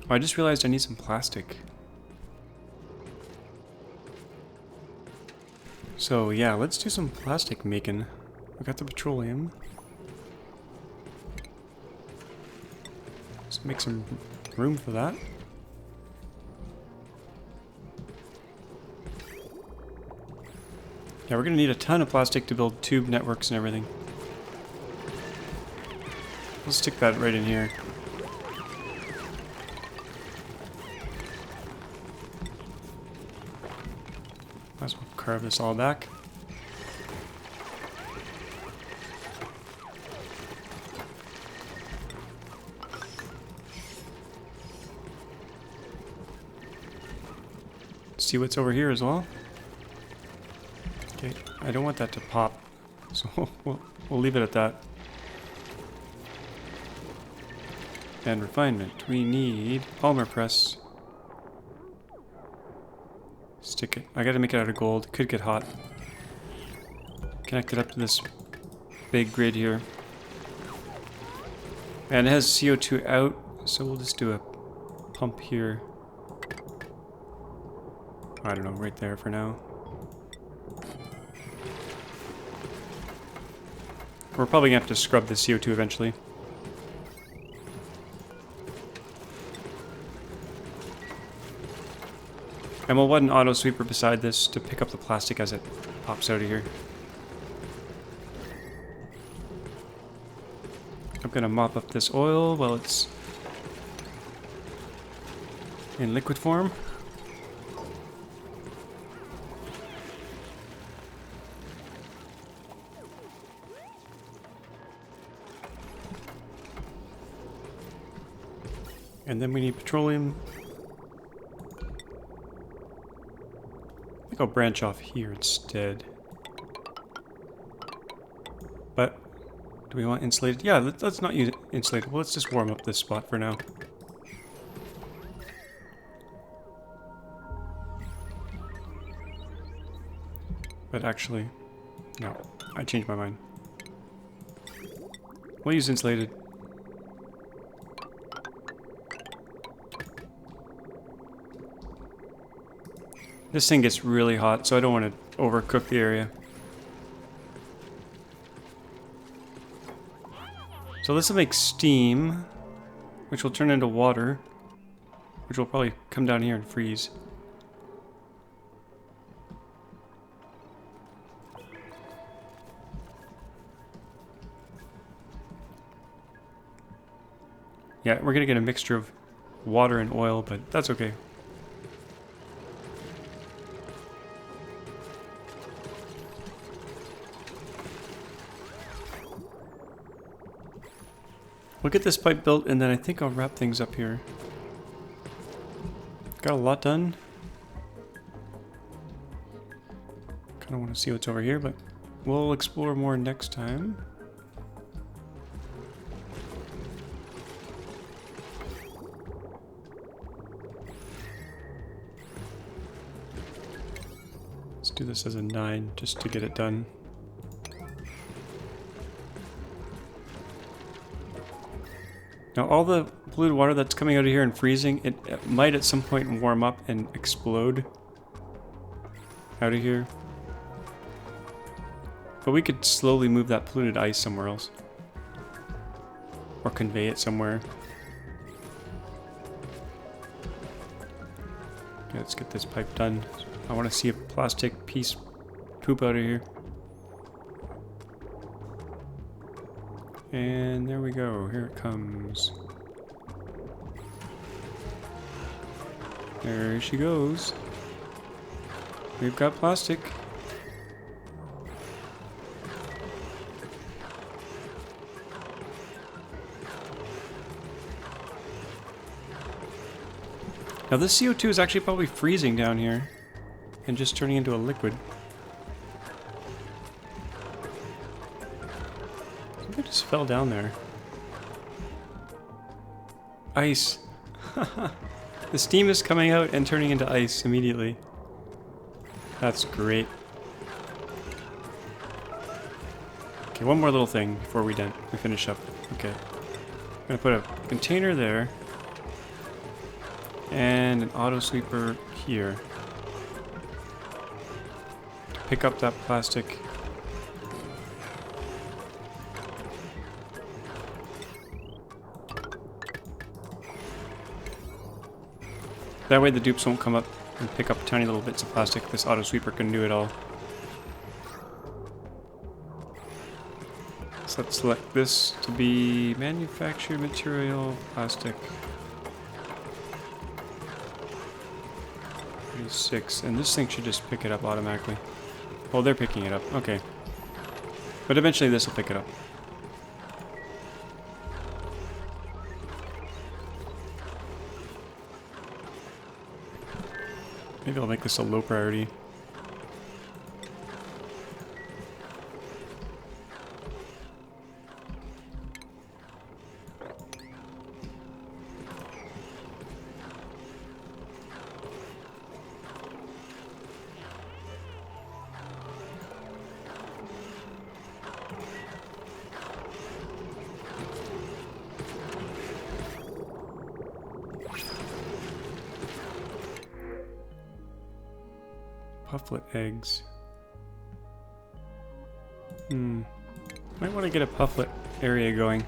Oh, I just realized I need some plastic. So yeah, let's do some plastic making. We got the petroleum. Let's make some room for that. Yeah, we're gonna need a ton of plastic to build tube networks and everything. We'll stick that right in here. Might as well carve this all back. See what's over here as well. Okay, I don't want that to pop, so we'll leave it at that. And refinement. We need polymer press. Stick it. I gotta make it out of gold. It could get hot. Connect it up to this big grid here. And it has CO2 out, so we'll just do a pump here. I don't know, right there for now. We're probably gonna have to scrub the CO2 eventually. And we'll want an auto sweeper beside this to pick up the plastic as it pops out of here. I'm gonna mop up this oil while it's in liquid form. And then we need petroleum. I think I'll branch off here instead. But do we want insulated? Yeah, let's not use insulated. Well, let's just warm up this spot for now. But actually, no, I changed my mind. We'll use insulated. This thing gets really hot, so I don't want to overcook the area. So this will make steam, which will turn into water, which will probably come down here and freeze. Yeah, we're gonna get a mixture of water and oil, but that's okay. We'll get this pipe built, and then I think I'll wrap things up here. Got a lot done. Kind of want to see what's over here, but we'll explore more next time. Let's do this as a 9 just to get it done. Now all the polluted water that's coming out of here and freezing, it might at some point warm up and explode out of here. But we could slowly move that polluted ice somewhere else. Or convey it somewhere. Okay, let's get this pipe done. I want to see a plastic piece poop out of here. And there we go. Here it comes. There she goes. We've got plastic. Now this CO2 is actually probably freezing down here and just turning into a liquid. I think it just fell down there. Ice. The steam is coming out and turning into ice immediately. That's great. Okay, one more little thing before we finish up. Okay. I'm gonna put a container there. And an auto sweeper here. Pick up that plastic. That way the dupes won't come up and pick up tiny little bits of plastic. This auto sweeper can do it all. So let's select this to be manufactured material, plastic. 6, and this thing should just pick it up automatically. Oh, they're picking it up. Okay. But eventually this will pick it up. Maybe I'll make this a low priority. Pufflet eggs. Might want to get a pufflet area going.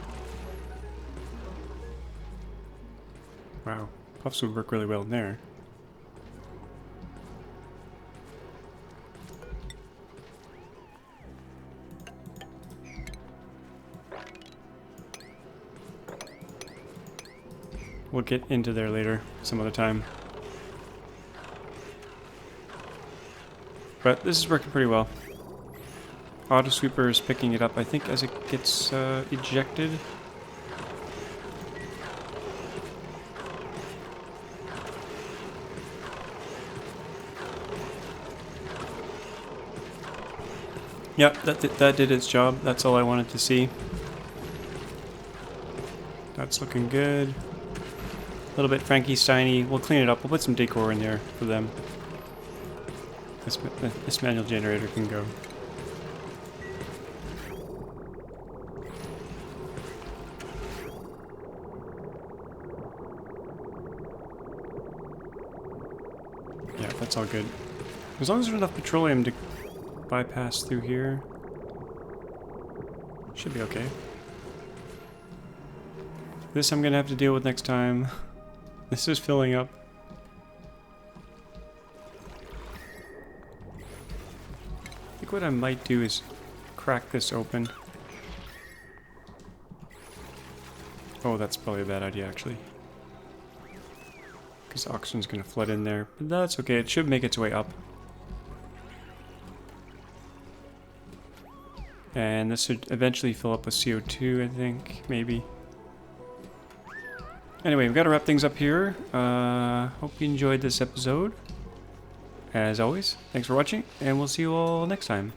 Wow, puffs would work really well in there. We'll get into there later, some other time. But this is working pretty well. Auto sweeper is picking it up, I think, as it gets ejected. Yep, that did its job. That's all I wanted to see. That's looking good. A little bit Frankenstein-y. We'll clean it up. We'll put some decor in there for them. This manual generator can go. Yeah, that's all good. As long as there's enough petroleum to bypass through here, should be okay. This I'm gonna have to deal with next time. This is filling up. I think what I might do is crack this open. Oh, that's probably a bad idea, actually. Because oxygen's gonna flood in there. But that's okay, it should make its way up. And this should eventually fill up with CO2, I think, maybe. Anyway, we've got to wrap things up here. Hope you enjoyed this episode. As always, thanks for watching, and we'll see you all next time.